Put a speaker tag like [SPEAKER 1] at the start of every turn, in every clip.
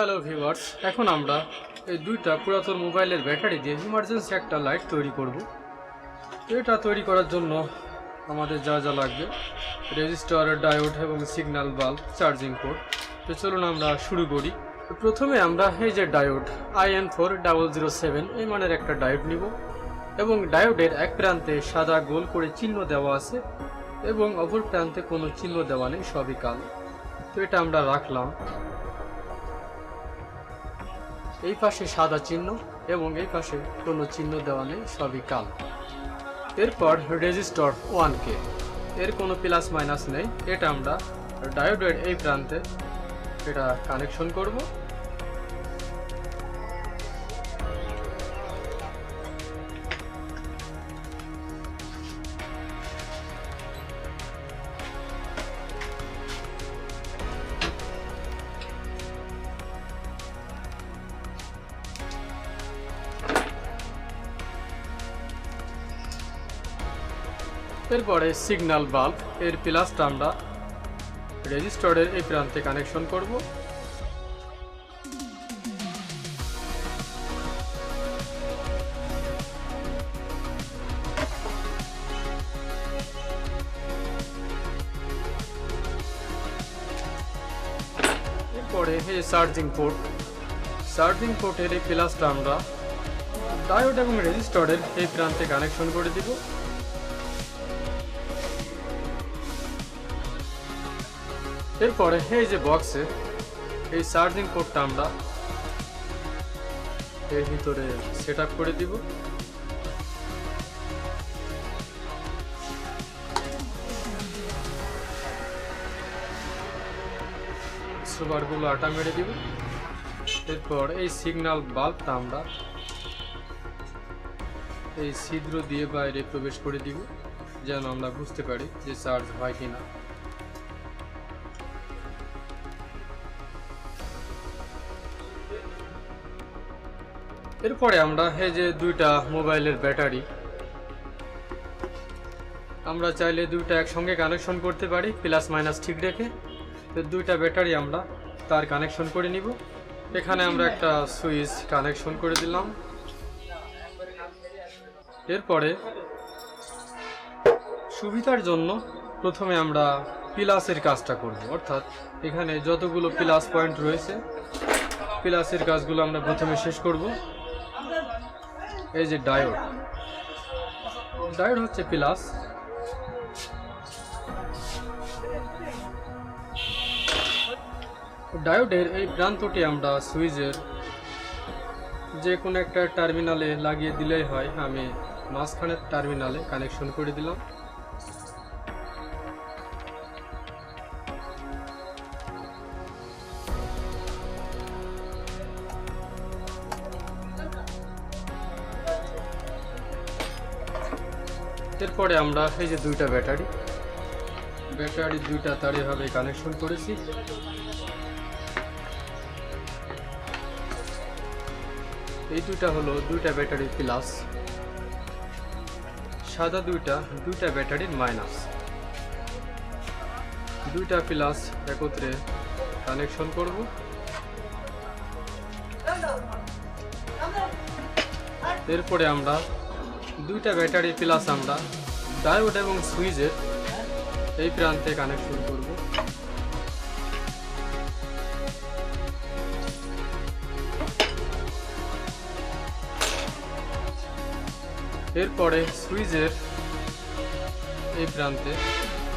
[SPEAKER 1] Hello viewers, এখন আমরা এই দুইটা পুরাতন মোবাইলের ব্যাটারি দিয়ে ইমার্জেন্সি একটা লাইট তৈরি করব। তো এটা তৈরি করার জন্য আমাদের যা যা লাগবে, রেজিস্টার, ডায়োড এবং সিগন্যাল বাল্ব, চার্জিং পোর্ট। তো চলুন আমরা শুরু করি। তো প্রথমে আমরা এই যে ডায়োড IN4007 এই মানের একটা ডায়োড নিব এবং ডায়োডের এক প্রান্তে সাদা গোল করে চিহ্ন দেওয়া আছে এবং অপর প্রান্তে কোনো চিহ্ন দেওয়া নেই, সবই কালো। তো এটা আমরা রাখলাম। এই পাশে সাদা চিহ্ন এবং এই পাশে কোনো চিহ্ন দেওয়া নেই, সবই কালো। এরপর রেজিস্টর 1K, এর কোনো প্লাস মাইনাস নেই। এটা আমরা ডায়োডের এই প্রান্তে এটা কানেকশন করব। এরপরে সিগন্যাল বাল্ব এর প্লাসটা আমরা রেজিস্টরের এই প্রান্তে কানেকশন করব। এরপরে এই চার্জিং পোর্টের এই প্লাসটা আমরা ডায়োড এবং রেজিস্টরের এই প্রান্তে কানেকশন করে দিব। এরপরে এই যে বক্সে এই চার্জিং পোর্টটা আমরা এর ভিতরে সেট আপ করে দিব। সুবারগুলো আটা মেরে দিব। এরপর এই সিগন্যাল বাল্বটা আমরা এই ছিদ্র দিয়ে বাইরে প্রবেশ করে দিব, যেন আমরা বুঝতে পারি যে চার্জ হয় কিনা। এরপরে আমরা এই যে দুইটা মোবাইলের ব্যাটারি, আমরা চাইলে দুইটা একসঙ্গে কানেকশন করতে পারি প্লাস মাইনাস ঠিক রেখে। তো দুইটা ব্যাটারি আমরা তার কানেকশন করে নিব। এখানে আমরা একটা সুইচ কানেকশন করে দিলাম। এরপরে সুবিধার জন্য প্রথমে আমরা প্লাসের কাজটা করব, অর্থাৎ এখানে যতগুলো প্লাস পয়েন্ট রয়েছে প্লাসের কাজগুলো আমরা প্রথমে শেষ করব। এই যে ডায়োড হচ্ছে প্লাস। ডায়োডের এই প্রান্তটি আমরা সুইচের যে কোনো একটা টার্মিনালে লাগিয়ে দিলেই হয়। আমি মাঝখানের টার্মিনালে কানেকশন করে দিলাম। এরপরে আমরা এই যে দুইটা ব্যাটারি দুইটা তার এভাবে কানেকশন করেছি। এই দুইটা হলো দুইটা ব্যাটারির প্লাস, সাদা দুইটা ব্যাটারির মাইনাস। দুইটা প্লাস একত্রে কানেকশন করব। এরপরে আমরা দুইটা ব্যাটারি প্লাস আমরা ডায়োড এবং সুইচের এই প্রান্তে কানেকশন করব। এরপরে সুইচের এই প্রান্তে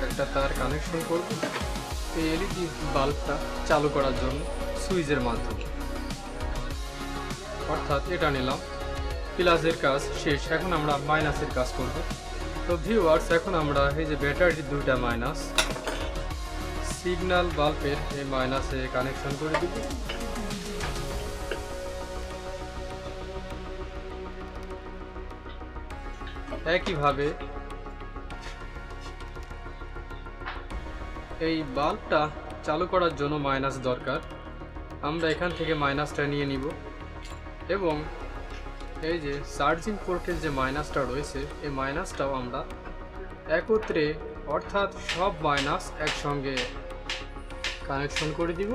[SPEAKER 1] একটা তার কানেকশন করব এই এলইডি বাল্বটা চালু করার জন্য সুইচের মাধ্যমে, অর্থাৎ এটা নিলাম। প্লাসের কাজ শেষ, এখন আমরা মাইনাসের কাজ করব। তো ভিউয়ার্স, এখন আমরা এই যে ব্যাটারির দুইটা মাইনাস সিগন্যাল বাল্বের এই মাইনাসে কানেকশন করে দিব। একইভাবে এই বাল্বটা চালু করার জন্য মাইনাস দরকার, আমরা এখান থেকে মাইনাসটা নিয়ে নিব এবং এই যে চার্জিং পোর্টের যে মাইনাসটা রয়েছে এই মাইনাসটাও আমরা একত্রে, অর্থাৎ সব মাইনাস একসঙ্গে কানেকশন করে দিব।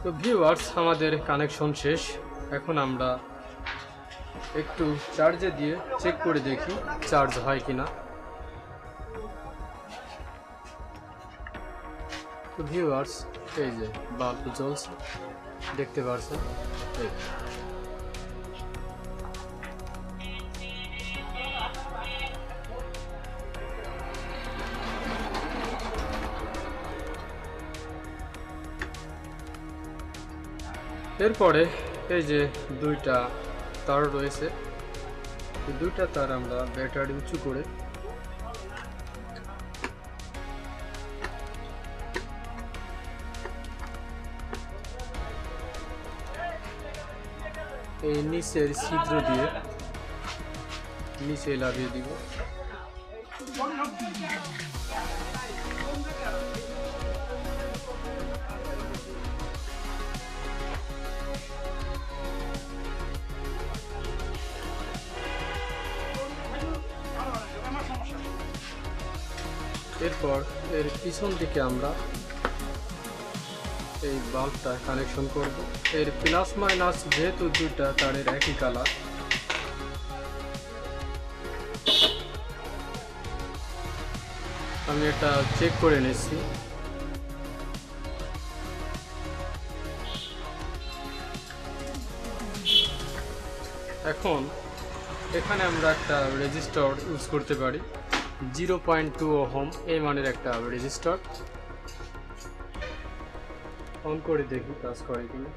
[SPEAKER 1] তো ভিউয়ার্স, আমাদের কানেকশন শেষ। এখন আমরা একটু চার্জে দিয়ে চেক করে দেখি চার্জ হয় কিনা। তো ভিউয়ার্স, এই যে বাল্ব জ্বলছে, দেখতে পাচ্ছেন। এই এরপরে এই যে দুইটা তার রয়েছে, এই দুইটা তার আমরা ব্যাটারি উঁচু করে এই নিচের ছিদ্র দিয়ে নিচে লাগিয়ে দিব। এরপর এর পিছন দিকে আমরা এই বাল্বটা কানেকশন করব। এর প্লাস মাইনাস যেহেতু দুইটা তারের একই কালার, আমি এটা চেক করে নিচ্ছি। এখন এখানে আমরা একটা রেজিস্টার ইউজ করতে পারি, 0.2 ওহম এই মানের একটা রেজিস্টার। অন করে দেখি কাজ করে কিনা।